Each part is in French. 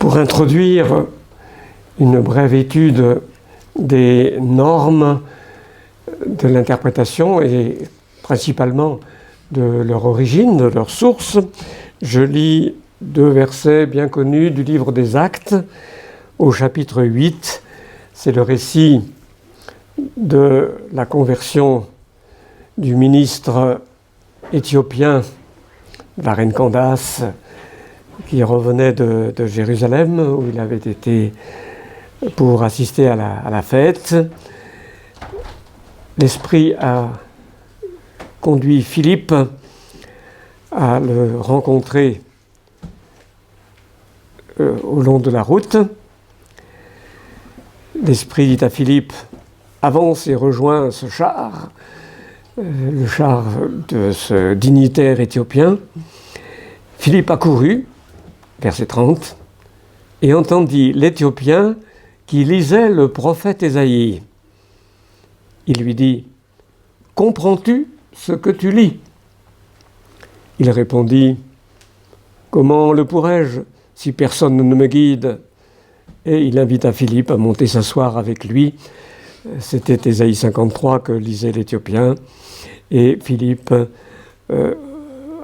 pour introduire une brève étude des normes de l'interprétation et principalement de leur origine, de leur source, je lis 2 versets bien connus du livre des Actes au chapitre 8. C'est le récit de la conversion du ministre éthiopien de la reine Candace qui revenait de Jérusalem où il avait été pour assister à la fête. L'Esprit a conduit Philippe à le rencontrer au long de la route. L'Esprit dit à Philippe, avance et rejoins ce char, le char de ce dignitaire éthiopien. Philippe accourut, verset 30, et entendit l'Éthiopien qui lisait le prophète Ésaïe. Il lui dit, comprends-tu ce que tu lis ? Il répondit, comment le pourrais-je si personne ne me guide ? Et il invita Philippe à monter s'asseoir avec lui. C'était Ésaïe 53 que lisait l'Éthiopien. Et Philippe,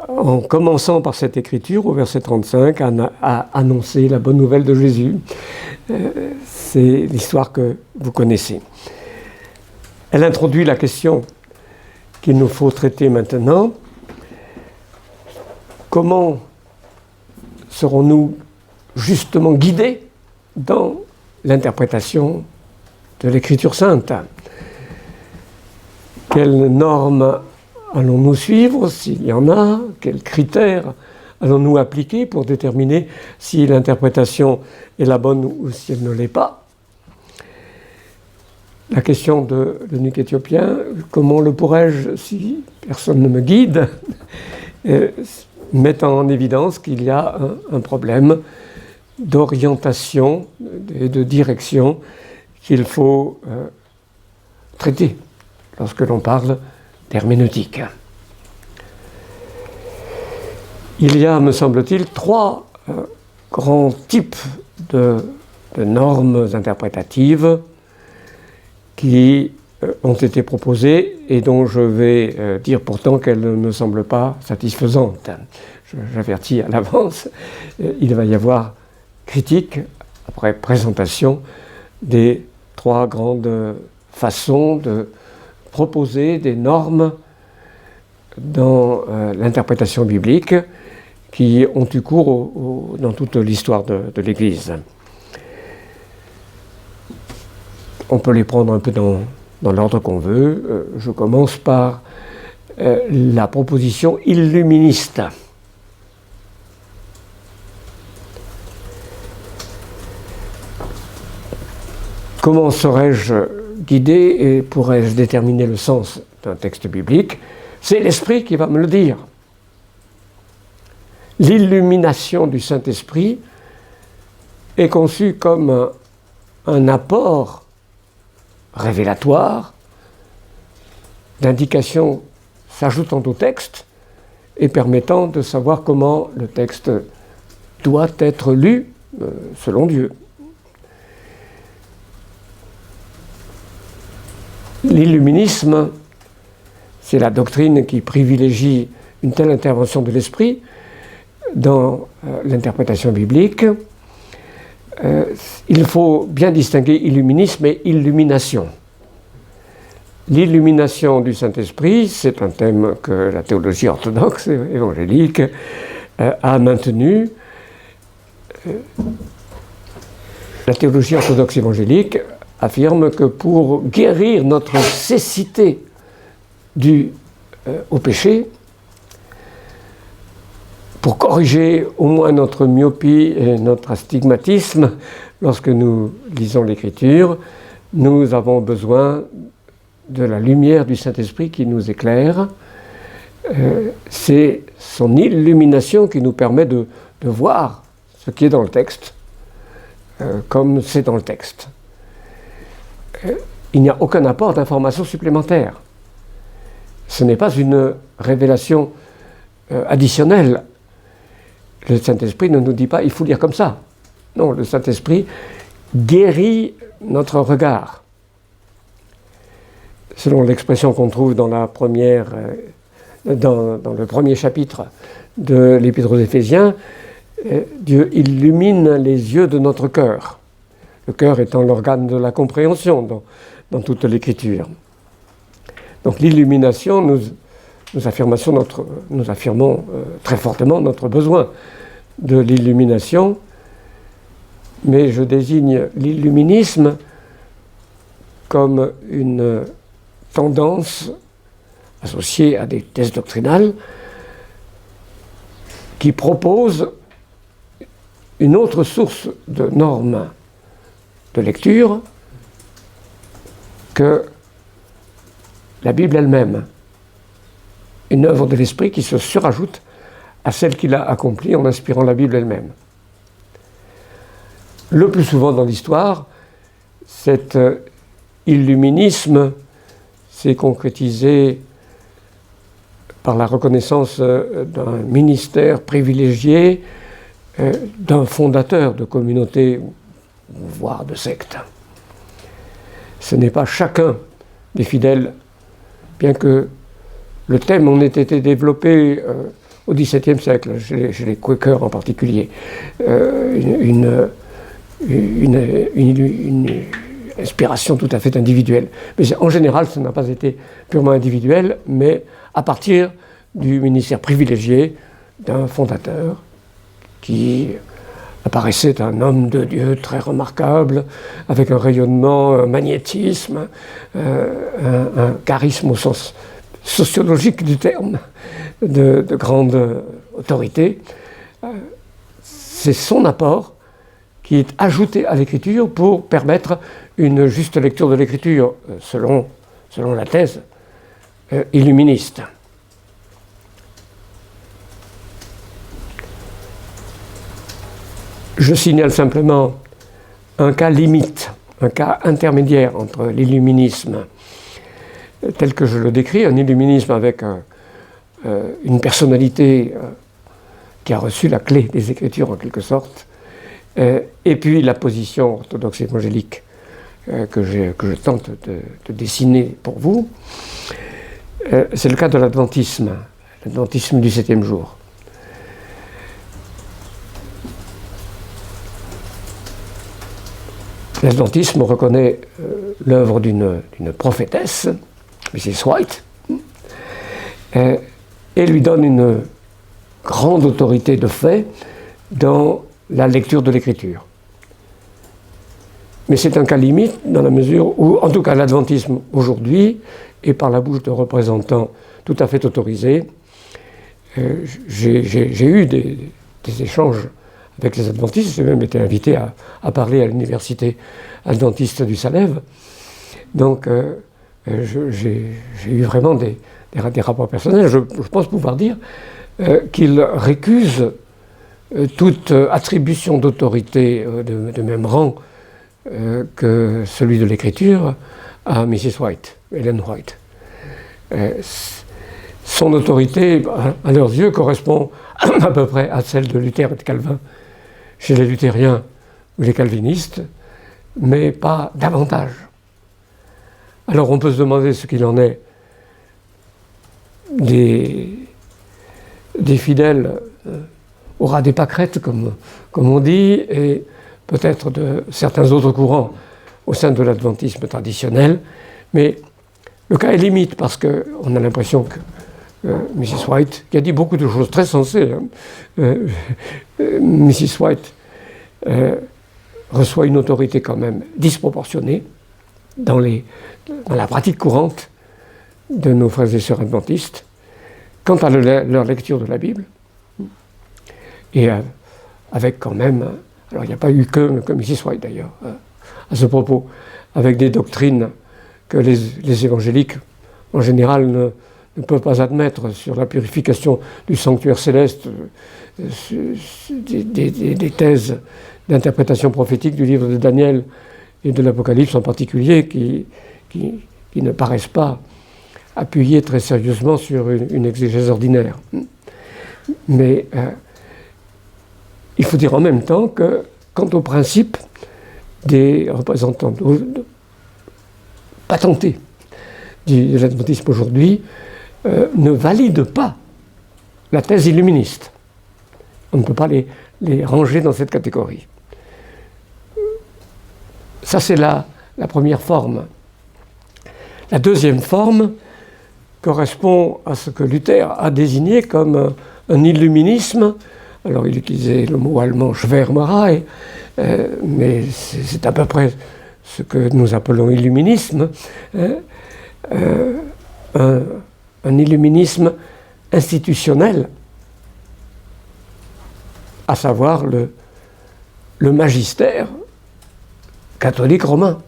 en commençant par cette écriture, au verset 35, a annoncé la bonne nouvelle de Jésus. C'est l'histoire que vous connaissez. Elle introduit la question qu'il nous faut traiter maintenant. Comment serons-nous justement guidés dans l'interprétation de l'Écriture sainte ? Quelles normes allons-nous suivre, s'il y en a ? Quels critères allons-nous appliquer pour déterminer si l'interprétation est la bonne ou si elle ne l'est pas ? La question de l'eunuque éthiopien, comment le pourrais-je si personne ne me guide, met en évidence qu'il y a un problème d'orientation et de direction qu'il faut traiter lorsque l'on parle d'herméneutique. Il y a, me semble-t-il, 3 grands types de normes interprétatives qui ont été proposées et dont je vais dire pourtant qu'elles ne me semblent pas satisfaisantes. J'avertis à l'avance, il va y avoir critique, après présentation, des 3 grandes façons de proposer des normes dans l'interprétation biblique qui ont eu cours dans toute l'histoire de l'Église. On peut les prendre un peu dans l'ordre qu'on veut. Je commence par la proposition illuministe. Comment serais-je guidé et pourrais-je déterminer le sens d'un texte biblique ? C'est l'Esprit qui va me le dire. L'illumination du Saint-Esprit est conçue comme un apport révélatoire d'indications s'ajoutant au texte et permettant de savoir comment le texte doit être lu selon Dieu. L'illuminisme, c'est la doctrine qui privilégie une telle intervention de l'esprit dans l'interprétation biblique. Il faut bien distinguer illuminisme et illumination. L'illumination du Saint-Esprit, c'est un thème que la théologie orthodoxe et évangélique a maintenu. La théologie orthodoxe évangélique affirme que pour guérir notre cécité due au péché, pour corriger au moins notre myopie et notre astigmatisme lorsque nous lisons l'Écriture, nous avons besoin de la lumière du Saint-Esprit qui nous éclaire. C'est son illumination qui nous permet de voir ce qui est dans le texte, comme c'est dans le texte. Il n'y a aucun apport d'information supplémentaire. Ce n'est pas une révélation additionnelle. Le Saint-Esprit ne nous dit pas « il faut lire comme ça ». Non, le Saint-Esprit guérit notre regard. Selon l'expression qu'on trouve dans la première, dans le premier chapitre de l'Épître aux Éphésiens, Dieu illumine les yeux de notre cœur. Le cœur étant l'organe de la compréhension dans toute l'Écriture. Donc l'illumination, nous affirmons très fortement notre besoin de l'illumination, mais je désigne l'illuminisme comme une tendance associée à des thèses doctrinales qui propose une autre source de normes de lecture que la Bible elle-même, une œuvre de l'Esprit qui se surajoute à celle qu'il a accomplie en inspirant la Bible elle-même. Le plus souvent dans l'histoire, cet illuminisme s'est concrétisé par la reconnaissance d'un ministère privilégié, d'un fondateur de communauté, voire de secte. Ce n'est pas chacun des fidèles, bien que le thème en ait été développé au XVIIe siècle, chez les Quakers en particulier, une inspiration tout à fait individuelle. Mais en général, ça n'a pas été purement individuel, mais à partir du ministère privilégié d'un fondateur qui apparaissait un homme de Dieu très remarquable, avec un rayonnement, un magnétisme, un charisme au sens sociologique du terme, de grande autorité. C'est son apport qui est ajouté à l'écriture pour permettre une juste lecture de l'écriture selon la thèse illuministe. Je signale simplement un cas limite, un cas intermédiaire entre l'illuminisme tel que je le décris, un illuminisme avec une personnalité qui a reçu la clé des Écritures en quelque sorte, et puis la position orthodoxe évangélique que je tente de dessiner pour vous. C'est le cas de l'adventisme du 7e jour. L'adventisme reconnaît l'œuvre d'une prophétesse, Mrs. White, et lui donne une grande autorité de fait dans la lecture de l'Écriture. Mais c'est un cas limite dans la mesure où, en tout cas, l'adventisme aujourd'hui, et par la bouche de représentants tout à fait autorisés, j'ai eu des échanges avec les adventistes, j'ai même été invité à parler à l'université adventiste du Salève. Donc, j'ai eu vraiment des rapports personnels. Je pense pouvoir dire qu'ils récusent toute attribution d'autorité de même rang que celui de l'écriture à Mrs. White, Ellen White. Son autorité, à leurs yeux, correspond à peu près à celle de Luther et de Calvin chez les luthériens ou les calvinistes, mais pas davantage. Alors on peut se demander ce qu'il en est des fidèles au ras des pâquerettes, comme on dit, et peut-être de certains autres courants au sein de l'adventisme traditionnel, mais le cas est limite parce qu'on a l'impression que Mrs. White, qui a dit beaucoup de choses très sensées, Mrs. White reçoit une autorité quand même disproportionnée dans la pratique courante de nos frères et sœurs adventistes quant à leur lecture de la Bible. Et avec quand même, alors il n'y a pas eu que Mrs. White d'ailleurs, à ce propos, avec des doctrines que les évangéliques en général ne peuvent pas admettre sur la purification du sanctuaire céleste, des thèses d'interprétation prophétique du livre de Daniel et de l'Apocalypse en particulier, qui ne paraissent pas appuyer très sérieusement sur une exégèse ordinaire. Mais il faut dire en même temps que quant au principe des représentants patentés de l'adventisme aujourd'hui, ne valident pas la thèse illuministe. On ne peut pas les ranger dans cette catégorie. Ça, c'est la première forme. La deuxième forme correspond à ce que Luther a désigné comme un illuminisme. Alors, il utilisait le mot allemand Schwärmerei, mais c'est à peu près ce que nous appelons illuminisme. Un illuminisme institutionnel, à savoir le magistère catholique romain,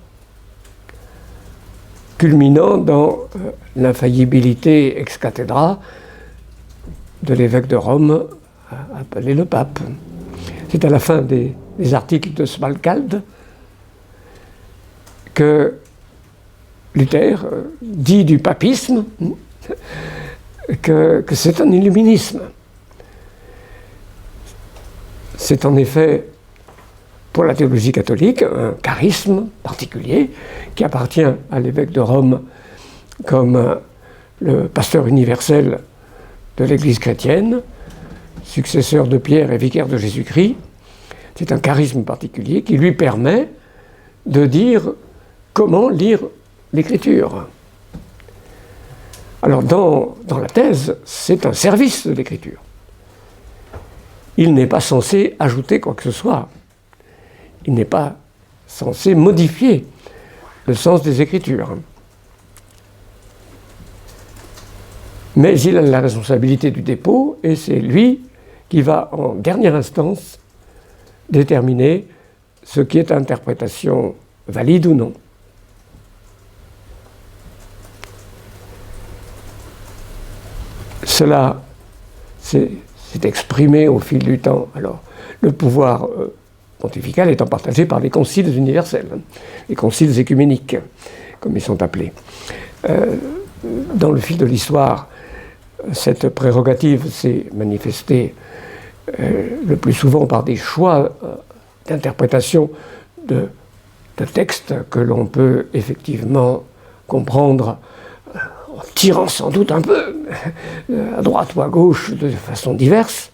culminant dans l'infaillibilité ex cathedra de l'évêque de Rome, appelé le pape. C'est à la fin des articles de Smalcald que Luther dit du papisme que c'est un illuminisme. C'est en effet, pour la théologie catholique, un charisme particulier qui appartient à l'évêque de Rome comme le pasteur universel de l'Église chrétienne, successeur de Pierre et vicaire de Jésus-Christ. C'est un charisme particulier qui lui permet de dire comment lire l'Écriture. Alors dans la thèse, c'est un service de l'Écriture. Il n'est pas censé ajouter quoi que ce soit. Il n'est pas censé modifier le sens des Écritures. Mais il a la responsabilité du dépôt et c'est lui qui va en dernière instance déterminer ce qui est interprétation valide ou non. Cela s'est exprimé au fil du temps. Alors, le pouvoir pontifical étant partagé par les conciles universels, les conciles écuméniques, comme ils sont appelés. Dans le fil de l'histoire, cette prérogative s'est manifestée le plus souvent par des choix d'interprétation de textes que l'on peut effectivement comprendre en tirant sans doute un peu à droite ou à gauche de façon diverse.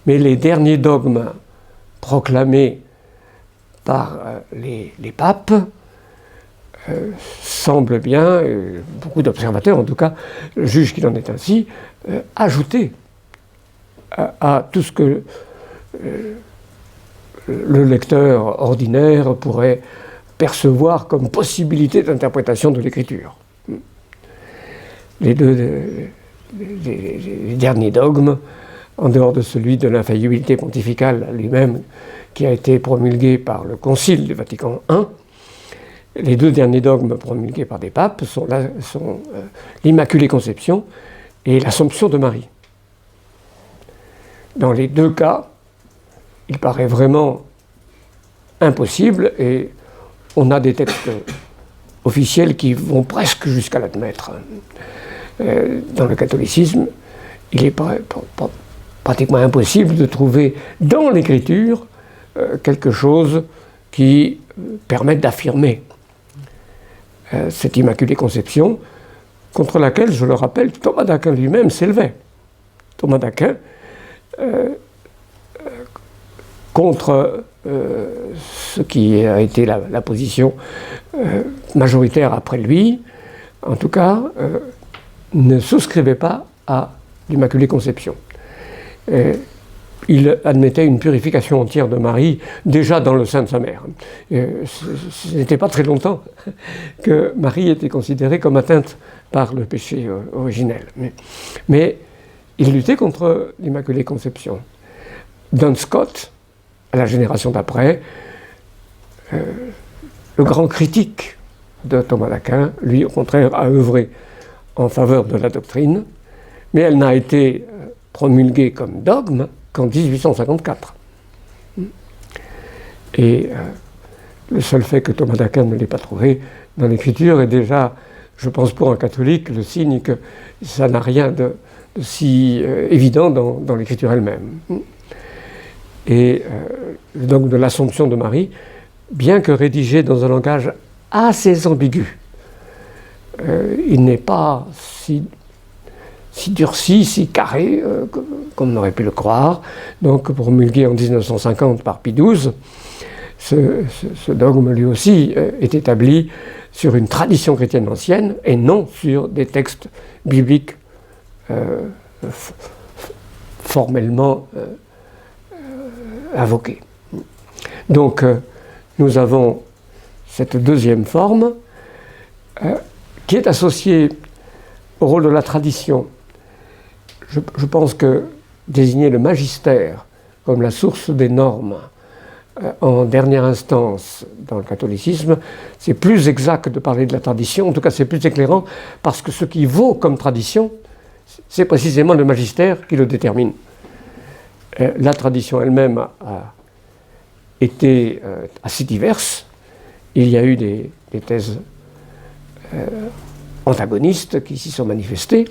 Mais les derniers dogmes proclamés par les papes semblent bien, beaucoup d'observateurs en tout cas, jugent qu'il en est ainsi, ajouter à tout ce que le lecteur ordinaire pourrait percevoir comme possibilité d'interprétation de l'Écriture. Les derniers dogmes, en dehors de celui de l'infaillibilité pontificale lui-même, qui a été promulgué par le Concile du Vatican I, les deux derniers dogmes promulgués par des papes sont l'Immaculée Conception et l'Assomption de Marie. Dans les deux cas, il paraît vraiment impossible, et on a des textes officiels qui vont presque jusqu'à l'admettre. Dans le catholicisme, il est pratiquement impossible de trouver dans l'Écriture quelque chose qui permette d'affirmer cette Immaculée Conception, contre laquelle, je le rappelle, Thomas d'Aquin lui-même s'élevait. Thomas d'Aquin, contre ce qui a été la position majoritaire après lui, en tout cas, ne souscrivait pas à l'Immaculée Conception. Il admettait une purification entière de Marie déjà dans le sein de sa mère. Ce n'était pas très longtemps que Marie était considérée comme atteinte par le péché originel. Mais il luttait contre l'Immaculée Conception. Duns Scott, à la génération d'après, le grand critique de Thomas d'Aquin, lui au contraire a œuvré en faveur de la doctrine, mais elle n'a été promulguée comme dogme qu'en 1854. Et le seul fait que Thomas d'Aquin ne l'ait pas trouvé dans l'Écriture est déjà, je pense pour un catholique, le signe que ça n'a rien de si évident dans l'Écriture elle-même. Et le dogme de l'Assomption de Marie, bien que rédigé dans un langage assez ambigu, il n'est pas si durci, si carré, comme on aurait pu le croire. Donc, promulgué en 1950 par Pie XII, ce dogme, lui aussi, est établi sur une tradition chrétienne ancienne et non sur des textes bibliques formellement invoqués. Donc, nous avons cette deuxième forme qui est associée au rôle de la tradition. Je pense que désigner le magistère comme la source des normes en dernière instance dans le catholicisme, c'est plus exact de parler de la tradition, en tout cas c'est plus éclairant, parce que ce qui vaut comme tradition, c'est précisément le magistère qui le détermine. La tradition elle-même a été assez diverse. Il y a eu des thèses antagonistes qui s'y sont manifestées,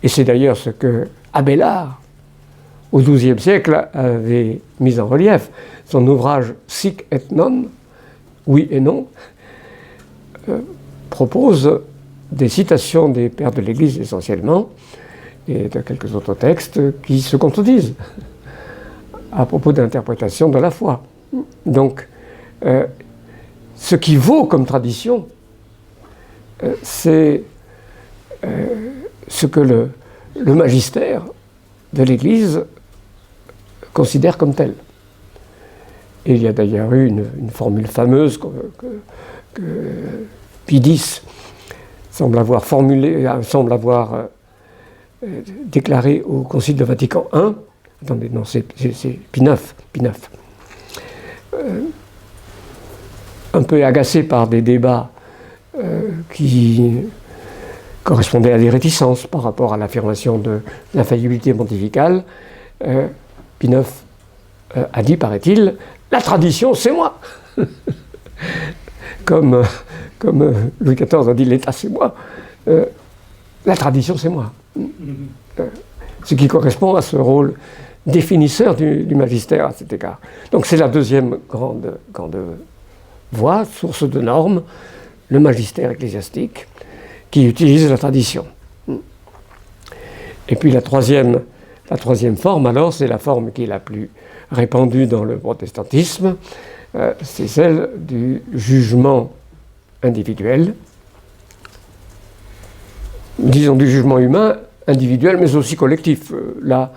et c'est d'ailleurs ce que Abélard, au XIIe siècle, avait mis en relief. Son ouvrage Sic et non, oui et non, propose des citations des pères de l'Église essentiellement, et de quelques autres textes qui se contredisent à propos de l'interprétation de la foi. Donc, ce qui vaut comme tradition, c'est ce que le magistère de l'Église considère comme tel. Et il y a d'ailleurs eu une formule fameuse que Pie X semble avoir déclarée au Concile de Vatican I. Attendez, non, c'est Pie IX. Un peu agacé par des débats qui correspondaient à des réticences par rapport à l'affirmation de l'infaillibilité pontificale, Pie IX a dit, paraît-il, « La tradition, c'est moi !» Comme Louis XIV a dit « L'État, c'est moi !» La tradition, c'est moi. Ce qui correspond à ce rôle définisseur du magistère à cet égard. Donc c'est la deuxième grande voie, source de normes, le magistère ecclésiastique, qui utilise la tradition. Et puis la troisième forme, alors, c'est la forme qui est la plus répandue dans le protestantisme, c'est celle du jugement individuel, disons du jugement humain, individuel, mais aussi collectif. Là,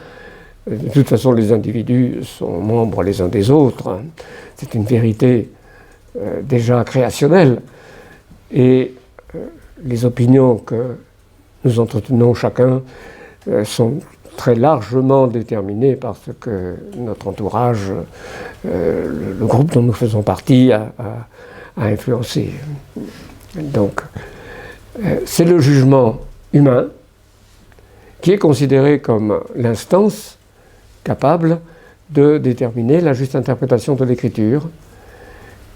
de toute façon, les individus sont membres les uns des autres. C'est une vérité déjà créationnelle. Et les opinions que nous entretenons chacun sont très largement déterminées par ce que notre entourage, le groupe dont nous faisons partie, a influencé. Donc, c'est le jugement humain qui est considéré comme l'instance capable de déterminer la juste interprétation de l'écriture,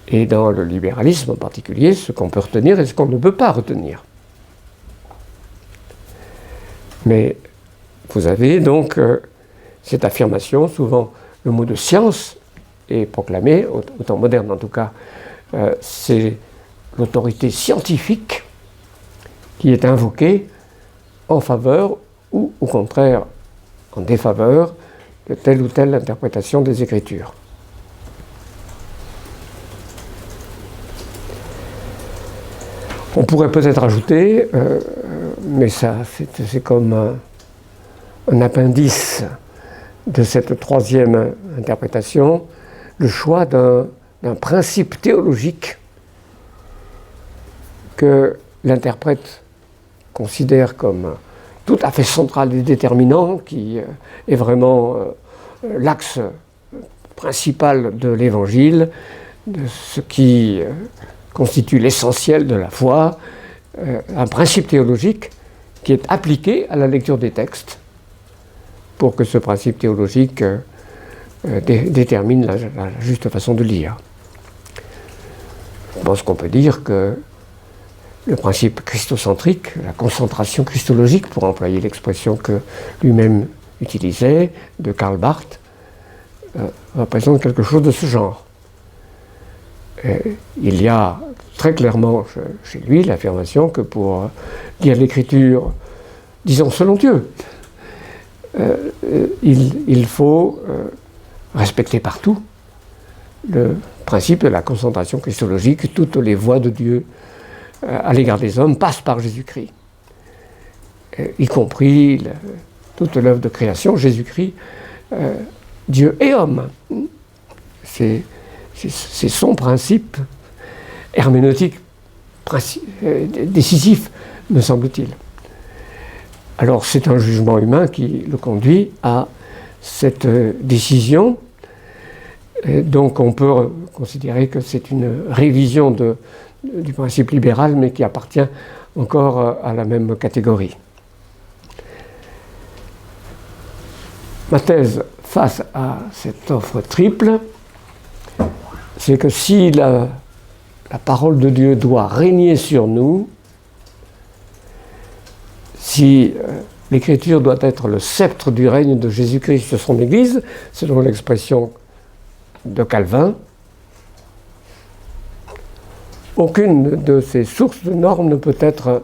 et dans le libéralisme en particulier, ce qu'on peut retenir et ce qu'on ne peut pas retenir. Mais vous avez donc cette affirmation, souvent le mot de science est proclamé, au temps moderne en tout cas, c'est l'autorité scientifique qui est invoquée en faveur ou au contraire en défaveur de telle ou telle interprétation des Écritures. On pourrait peut-être ajouter, mais ça c'est comme un appendice de cette troisième interprétation, le choix d'un principe théologique que l'interprète considère comme tout à fait central et déterminant, qui est vraiment l'axe principal de l'Évangile, de ce qui constitue l'essentiel de la foi, un principe théologique qui est appliqué à la lecture des textes pour que ce principe théologique détermine la juste façon de lire. Je pense qu'on peut dire que le principe christocentrique, la concentration christologique, pour employer l'expression que lui-même utilisait, de Karl Barth, représente quelque chose de ce genre. Il y a très clairement chez lui l'affirmation que pour lire l'Écriture, disons selon Dieu, il faut respecter partout le principe de la concentration christologique. Toutes les voies de Dieu à l'égard des hommes passent par Jésus-Christ, y compris toute l'œuvre de création, Jésus-Christ, Dieu et homme. C'est son principe herméneutique décisif, me semble-t-il. Alors c'est un jugement humain qui le conduit à cette décision. Et donc on peut considérer que c'est une révision du principe libéral, mais qui appartient encore à la même catégorie. Ma thèse face à cette offre triple, c'est que si la parole de Dieu doit régner sur nous, si l'Écriture doit être le sceptre du règne de Jésus-Christ sur son Église, selon l'expression de Calvin, aucune de ces sources de normes ne peut être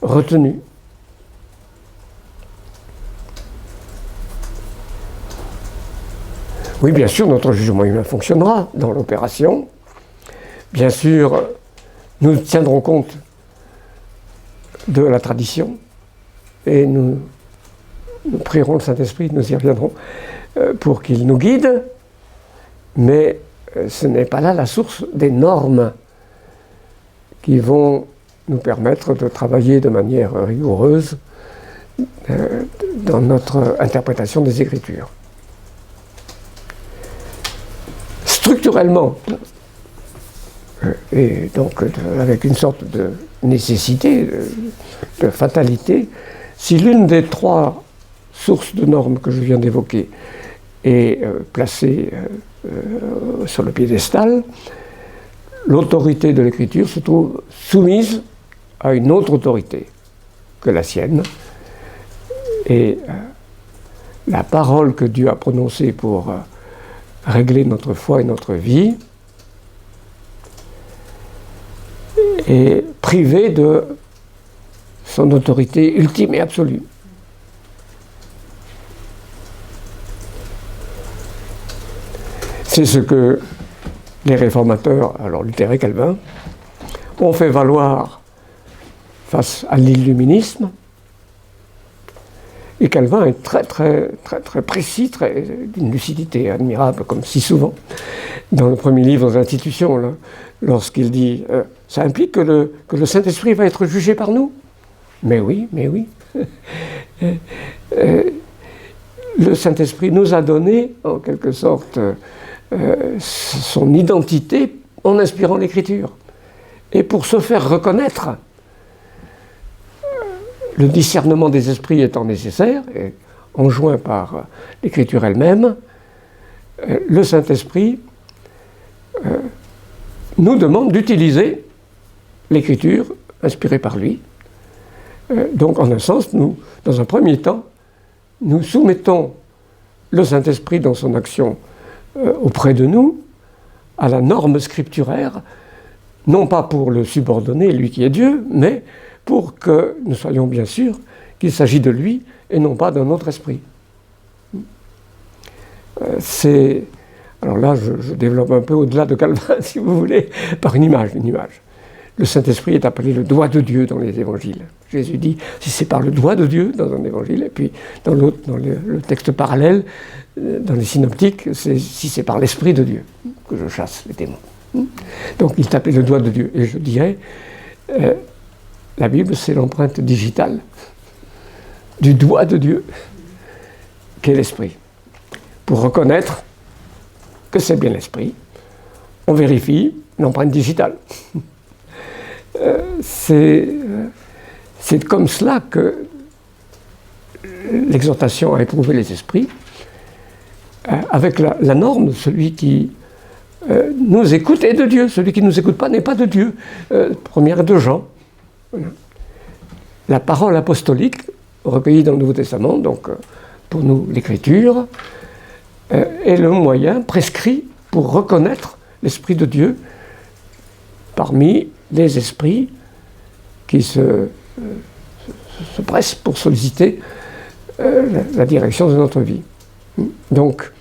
retenue. Oui, bien sûr, notre jugement humain fonctionnera dans l'opération. Bien sûr, nous tiendrons compte de la tradition et nous prierons le Saint-Esprit, nous y reviendrons, pour qu'il nous guide, mais ce n'est pas là la source des normes qui vont nous permettre de travailler de manière rigoureuse dans notre interprétation des Écritures. Structurellement, et donc avec une sorte de nécessité, de fatalité, si l'une des trois sources de normes que je viens d'évoquer est placée sur le piédestal, l'autorité de l'Écriture se trouve soumise à une autre autorité que la sienne, et la parole que Dieu a prononcée pour régler notre foi et notre vie est privée de son autorité ultime et absolue. C'est ce que les réformateurs, alors Luther et Calvin, ont fait valoir face à l'illuminisme. Et Calvin est très précis, d'une lucidité admirable, comme si souvent, dans le premier livre des Institutions, là, lorsqu'il dit ça implique que le Saint-Esprit va être jugé par nous. Mais oui. Le Saint-Esprit nous a donné, en quelque sorte, son identité en inspirant l'Écriture. Et pour se faire reconnaître, le discernement des esprits étant nécessaire, et enjoint par l'Écriture elle-même, le Saint-Esprit nous demande d'utiliser l'Écriture inspirée par lui. Donc, en un sens, nous, dans un premier temps, nous soumettons le Saint-Esprit dans son action auprès de nous à la norme scripturaire, non pas pour le subordonner, lui qui est Dieu, mais pour que nous soyons bien sûrs qu'il s'agit de lui et non pas d'un autre esprit. Alors là, je développe un peu au-delà de Calvin, si vous voulez, par une image. Le Saint-Esprit est appelé le doigt de Dieu dans les évangiles. Jésus dit, si c'est par le doigt de Dieu dans un évangile, et puis dans l'autre, dans le texte parallèle, dans les synoptiques, si c'est par l'Esprit de Dieu que je chasse les démons. Donc il est appelé le doigt de Dieu. Et je dirais, la Bible, c'est l'empreinte digitale du doigt de Dieu, qu'est l'Esprit. Pour reconnaître que c'est bien l'Esprit, on vérifie l'empreinte digitale. C'est comme cela que l'exhortation à éprouver les esprits, avec la norme, celui qui nous écoute est de Dieu, celui qui ne nous écoute pas n'est pas de Dieu. Première de Jean. La parole apostolique, recueillie dans le Nouveau Testament, donc pour nous l'Écriture, est le moyen prescrit pour reconnaître l'Esprit de Dieu parmi les esprits qui se pressent pour solliciter la direction de notre vie. Donc,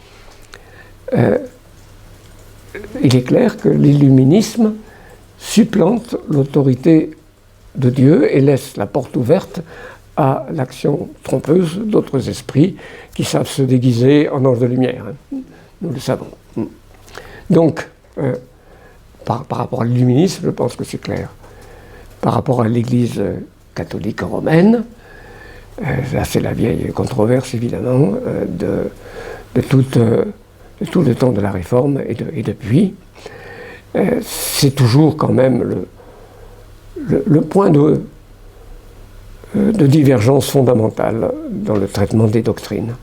il est clair que l'illuminisme supplante l'autorité de Dieu et laisse la porte ouverte à l'action trompeuse d'autres esprits qui savent se déguiser en anges de lumière. Nous le savons. Donc, par rapport à l'illuminisme, je pense que c'est clair. Par rapport à l'Église catholique romaine, là c'est la vieille controverse évidemment de tout le temps de la Réforme et depuis. C'est toujours quand même le point de divergence fondamentale dans le traitement des doctrines.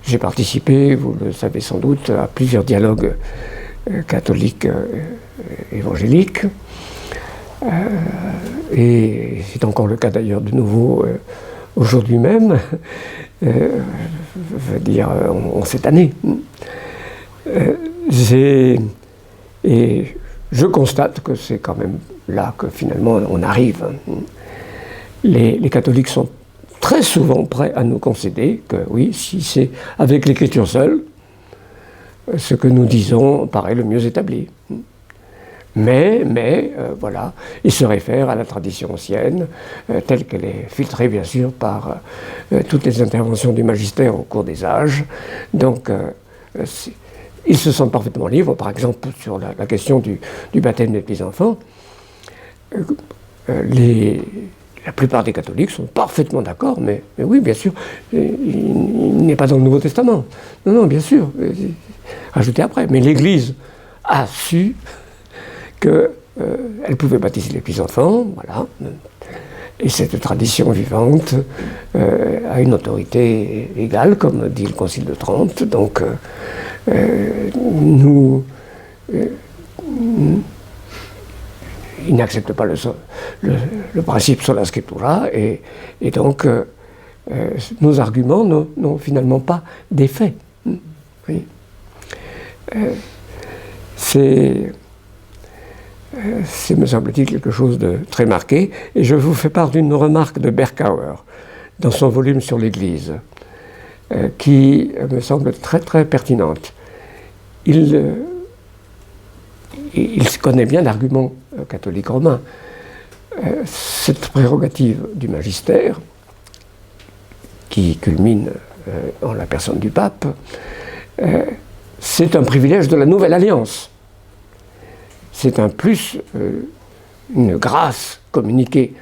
J'ai participé, vous le savez sans doute, à plusieurs dialogues catholiques évangéliques. Et c'est encore le cas d'ailleurs de nouveau aujourd'hui même, je veux dire en cette année. Et je constate que c'est quand même là que finalement on arrive. Les catholiques sont très souvent prêts à nous concéder que oui, si c'est avec l'écriture seule, ce que nous disons paraît le mieux établi. Mais voilà, ils se réfèrent à la tradition ancienne, telle qu'elle est filtrée bien sûr par toutes les interventions du magistère au cours des âges. Donc, ils se sentent parfaitement libres, par exemple sur la question du baptême des petits-enfants. La plupart des catholiques sont parfaitement d'accord, mais oui, bien sûr, il n'est pas dans le Nouveau Testament. Non, bien sûr, ajoutez après. Mais l'Église a su qu'elle pouvait baptiser les petits-enfants, voilà. Et cette tradition vivante a une autorité égale, comme dit le Concile de Trente. Donc, ils n'acceptent pas le principe sola scriptura, et donc nos arguments n'ont finalement pas d'effet. Oui. C'est, me semble-t-il, quelque chose de très marqué, et je vous fais part d'une remarque de Berkouwer dans son volume sur l'Église, qui me semble très très pertinente. Il connaît bien l'argument catholique romain. Cette prérogative du magistère, qui culmine en la personne du pape, c'est un privilège de la Nouvelle Alliance. C'est un plus, une grâce communiquée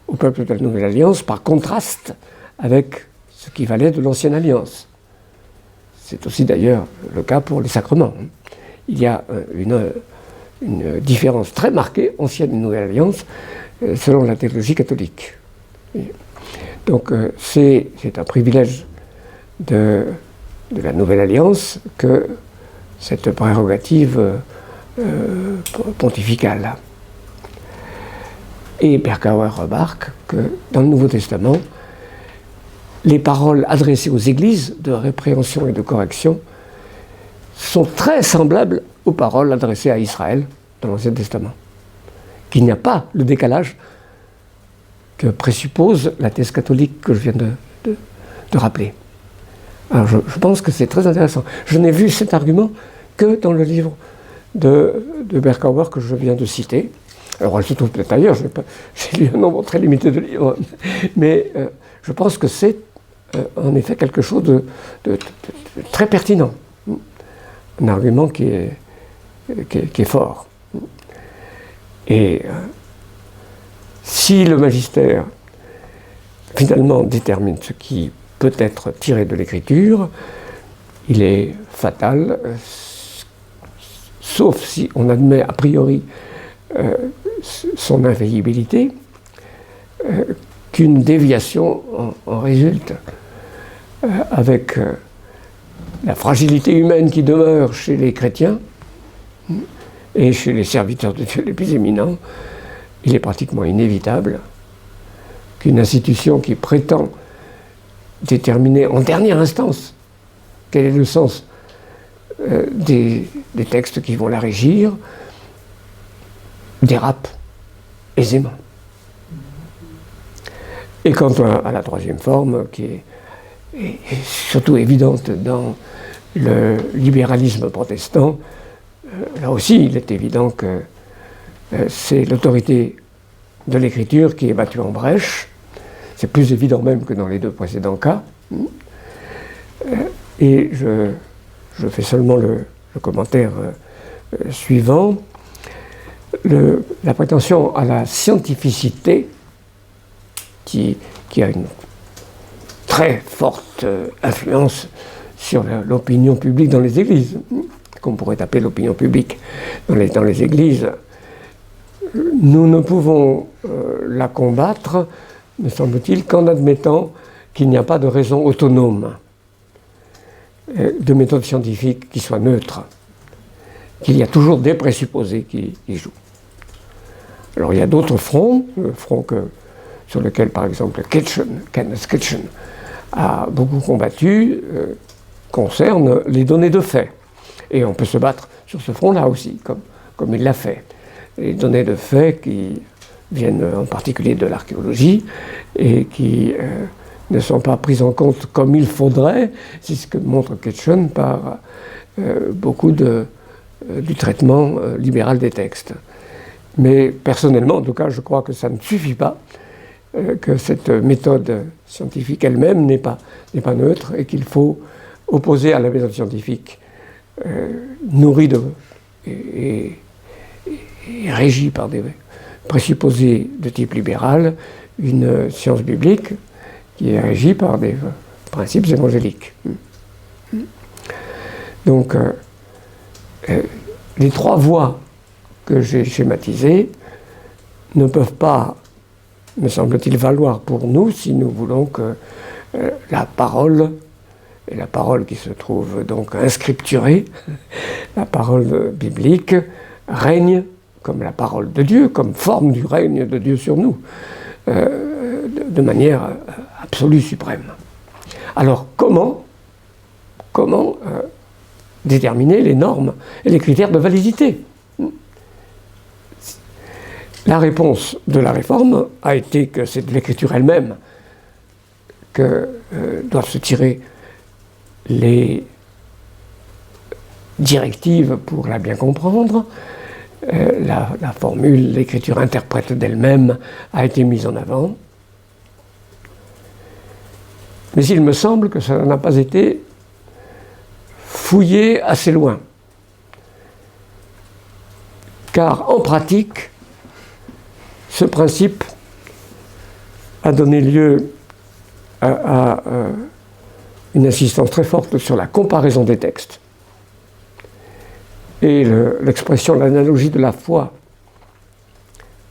au peuple de la Nouvelle Alliance par contraste avec ce qui valait de l'Ancienne Alliance. C'est aussi d'ailleurs le cas pour les sacrements. Il y a une différence très marquée, Ancienne et Nouvelle Alliance, selon la théologie catholique. Donc c'est un privilège de la Nouvelle Alliance que cette prérogative pontificale. Et Berkouwer remarque que dans le Nouveau Testament, les paroles adressées aux églises de répréhension et de correction sont très semblables aux paroles adressées à Israël dans l'Ancien Testament. Qu'il n'y a pas le décalage que présuppose la thèse catholique que je viens de rappeler. Alors je pense que c'est très intéressant. Je n'ai vu cet argument que dans le livre de Berkouwer que je viens de citer. Alors elle se trouve peut-être ailleurs, j'ai lu un nombre très limité de livres, mais je pense que c'est en effet quelque chose de très pertinent. Un argument qui est fort. Et si le magistère finalement détermine ce qui peut être tiré de l'écriture, il est fatal, sauf si on admet a priori son infaillibilité, qu'une déviation en résulte, avec la fragilité humaine qui demeure chez les chrétiens et chez les serviteurs de Dieu les plus éminents. Il est pratiquement inévitable qu'une institution qui prétend déterminer en dernière instance quel est le sens des textes qui vont la régir dérapent aisément. Et quant à la troisième forme, qui est surtout évidente dans le libéralisme protestant, là aussi il est évident que c'est l'autorité de l'écriture qui est battue en brèche. C'est plus évident même que dans les deux précédents cas. Et je fais seulement le commentaire suivant. La prétention à la scientificité, qui a une très forte influence sur l'opinion publique dans les églises, qu'on pourrait appeler l'opinion publique dans les églises, nous ne pouvons la combattre, me semble-t-il, qu'en admettant qu'il n'y a pas de raison autonome, de méthode scientifique qui soit neutre, qu'il y a toujours des présupposés qui jouent. Alors il y a d'autres fronts, le front sur lequel par exemple Kenneth Kitchen a beaucoup combattu, concerne les données de fait. Et on peut se battre sur ce front-là aussi, comme il l'a fait. Les données de fait qui viennent en particulier de l'archéologie et qui ne sont pas prises en compte comme il faudrait, c'est ce que montre Kitchen par beaucoup du traitement libéral des textes. Mais personnellement, en tout cas, je crois que ça ne suffit pas, que cette méthode scientifique elle-même n'est pas neutre et qu'il faut opposer à la méthode scientifique nourrie et régie par des présupposés de type libéral, une science biblique qui est régie par des principes évangéliques. Donc, les trois voies que j'ai schématisées ne peuvent pas, me semble-t-il, valoir pour nous si nous voulons que la parole, et la parole qui se trouve donc inscripturée, la parole biblique, règne comme la parole de Dieu, comme forme du règne de Dieu sur nous, de manière absolue, suprême. Alors, comment déterminer les normes et les critères de validité? La réponse de la Réforme a été que c'est de l'écriture elle-même que doivent se tirer les directives pour la bien comprendre. La formule, l'écriture interprète d'elle-même, a été mise en avant. Mais il me semble que ça n'a pas été fouillé assez loin. Car en pratique, ce principe a donné lieu à une insistance très forte sur la comparaison des textes. Et l'expression, l'analogie de la foi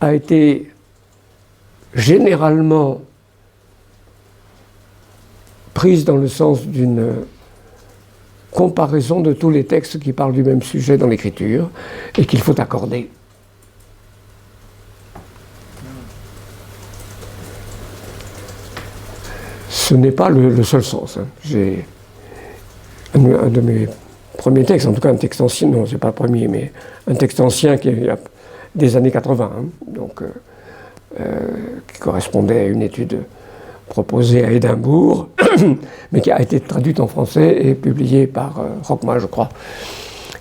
a été généralement prise dans le sens d'une comparaison de tous les textes qui parlent du même sujet dans l'Écriture et qu'il faut accorder. Ce n'est pas le seul sens. J'ai un de mes premiers textes, en tout cas un texte ancien, non, c'est pas le premier, mais un texte ancien qui est des années 80, donc qui correspondait à une étude proposée à Édimbourg, mais qui a été traduite en français et publiée par Rockma, je crois.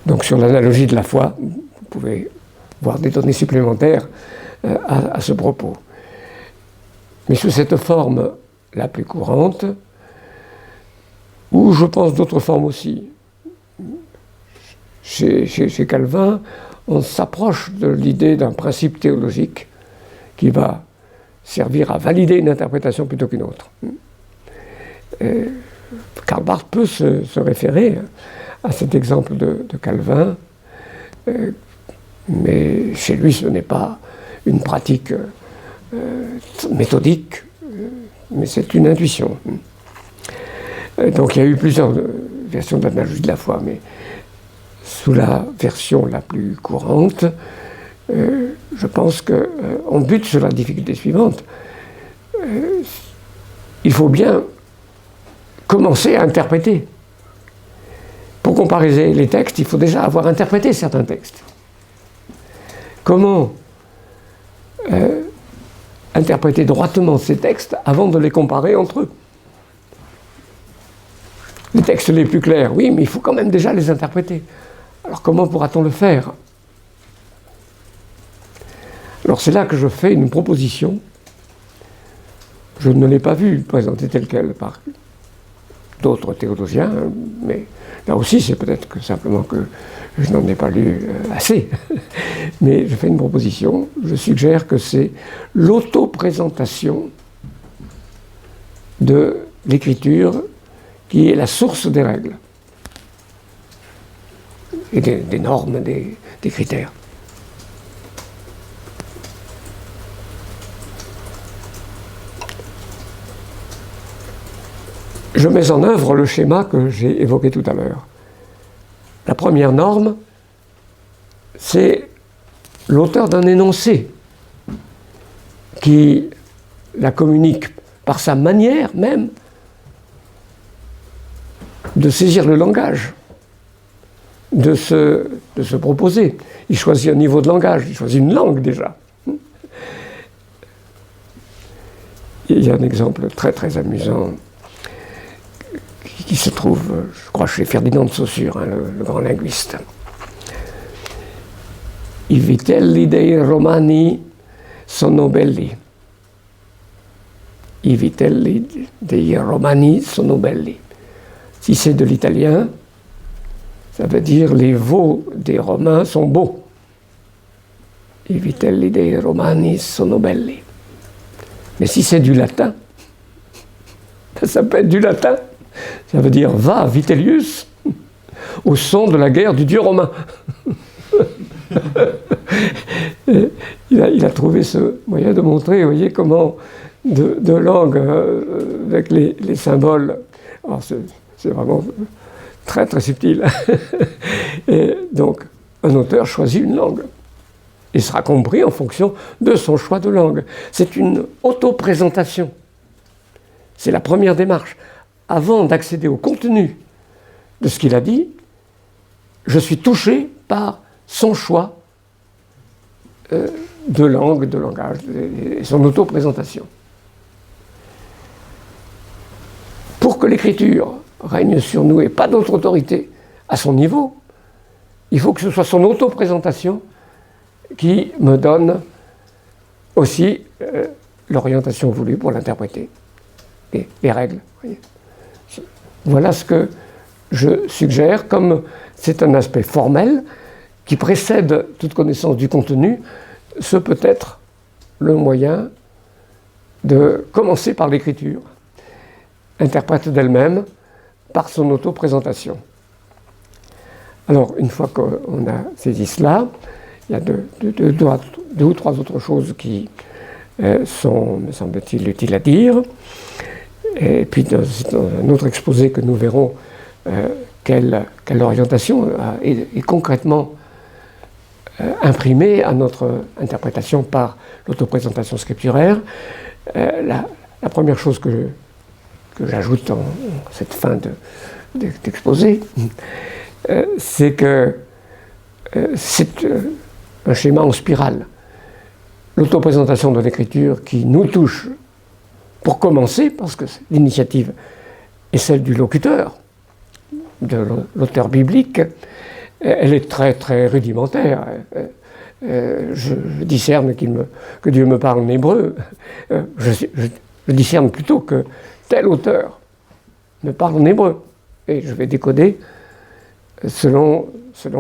Donc sur l'analogie de la foi, vous pouvez voir des données supplémentaires à ce propos. Mais sous cette forme la plus courante, ou je pense d'autres formes aussi. Chez Calvin, on s'approche de l'idée d'un principe théologique qui va servir à valider une interprétation plutôt qu'une autre. Karl Barth peut se référer à cet exemple de Calvin, mais chez lui ce n'est pas une pratique méthodique, mais c'est une intuition. Donc il y a eu plusieurs versions de l'analogie de la foi, mais sous la version la plus courante, je pense qu'on bute sur la difficulté suivante. Il faut bien commencer à interpréter. Pour comparer les textes, il faut déjà avoir interprété certains textes. Comment interpréter droitement ces textes avant de les comparer entre eux? Les textes les plus clairs, oui, mais il faut quand même déjà les interpréter. Alors comment pourra-t-on le faire? Alors c'est là que je fais une proposition. Je ne l'ai pas vue présentée telle qu'elle par d'autres théologiens, mais là aussi c'est peut-être que simplement que je n'en ai pas lu assez. Mais je fais une proposition, je suggère que c'est l'autoprésentation de l'écriture qui est la source des règles et des normes, des critères. Je mets en œuvre le schéma que j'ai évoqué tout à l'heure. La première norme, c'est l'auteur d'un énoncé qui la communique par sa manière même de saisir le langage, de se proposer. Il choisit un niveau de langage, il choisit une langue déjà. Il y a un exemple très très amusant qui se trouve, je crois, chez Ferdinand de Saussure, le grand linguiste. I vitelli dei Romani sono belli. I vitelli dei Romani sono belli. Si c'est de l'italien, ça veut dire les veaux des Romains sont beaux. I vitelli dei Romani sono belli. Mais si c'est du latin, ça peut être du latin. Ça veut dire « Va, Vitellius, au son de la guerre du dieu romain ». Il a trouvé ce moyen de montrer, vous voyez, comment de langue avec les symboles. Alors c'est vraiment très très subtil. Et donc, un auteur choisit une langue. Il sera compris en fonction de son choix de langue. C'est une auto-présentation. C'est la première démarche. Avant d'accéder au contenu de ce qu'il a dit, je suis touché par son choix de langue, de langage, et son auto-présentation. Pour que l'écriture règne sur nous et pas d'autre autorité à son niveau, il faut que ce soit son auto-présentation qui me donne aussi l'orientation voulue pour l'interpréter, et les règles. Voyez. Voilà ce que je suggère, comme c'est un aspect formel qui précède toute connaissance du contenu, ce peut être le moyen de commencer par l'écriture, interprète d'elle-même par son auto-présentation. Alors, une fois qu'on a saisi cela, il y a deux ou trois autres choses qui sont, me semble-t-il, utiles à dire. Et puis, dans un autre exposé que nous verrons, quelle orientation est concrètement imprimée à notre interprétation par l'autoprésentation scripturaire. La première chose que j'ajoute dans cette fin d'exposé, c'est que c'est un schéma en spirale. L'autoprésentation de l'écriture qui nous touche pour commencer, parce que l'initiative est celle du locuteur, de l'auteur biblique, elle est très très rudimentaire. Je discerne que Dieu me parle en hébreu. Je discerne plutôt que tel auteur me parle en hébreu. Et je vais décoder selon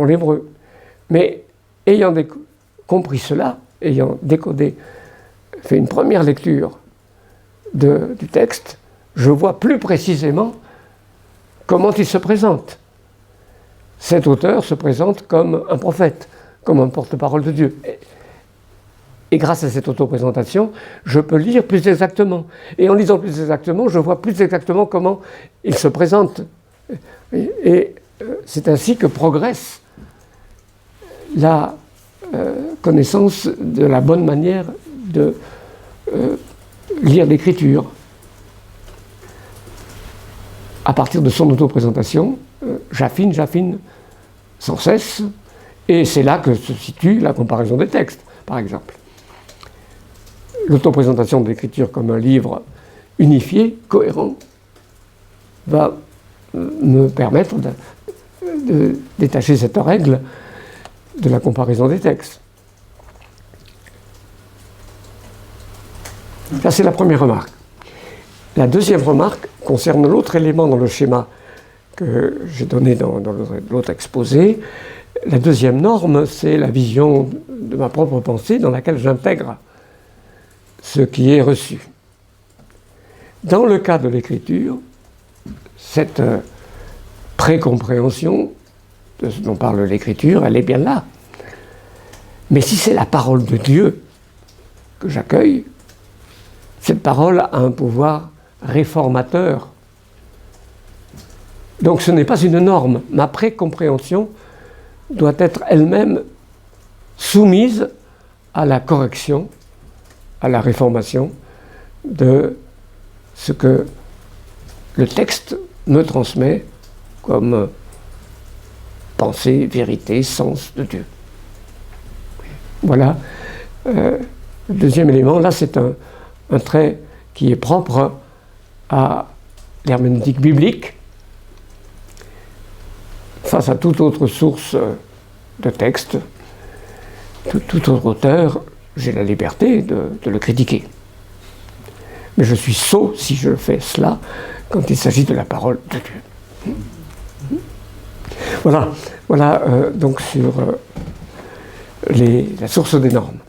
l'hébreu. Mais ayant compris cela, ayant décodé, fait une première lecture du texte, je vois plus précisément comment il se présente. Cet auteur se présente comme un prophète, comme un porte-parole de Dieu. Et grâce à cette auto-présentation, je peux lire plus exactement. Et en lisant plus exactement, je vois plus exactement comment il se présente. Et c'est ainsi que progresse la connaissance de la bonne manière de lire l'écriture. À partir de son auto-présentation, j'affine sans cesse, et c'est là que se situe la comparaison des textes, par exemple. L'autoprésentation de l'écriture comme un livre unifié, cohérent, va me permettre de détacher cette règle de la comparaison des textes. Ça, c'est la première remarque. La deuxième remarque concerne l'autre élément dans le schéma que j'ai donné dans l'autre exposé. La deuxième norme, c'est la vision de ma propre pensée dans laquelle j'intègre ce qui est reçu. Dans le cas de l'écriture, cette précompréhension de ce dont parle l'écriture, elle est bien là. Mais si c'est la parole de Dieu que j'accueille, cette parole a un pouvoir réformateur. Donc ce n'est pas une norme. Ma précompréhension doit être elle-même soumise à la correction, à la réformation de ce que le texte me transmet comme pensée, vérité, sens de Dieu. Voilà. Le deuxième élément, là, c'est un trait qui est propre à l'herméneutique biblique. Face à toute autre source de texte, tout autre auteur, j'ai la liberté de le critiquer. Mais je suis sot si je fais cela quand il s'agit de la parole de Dieu. Voilà donc sur la source des normes.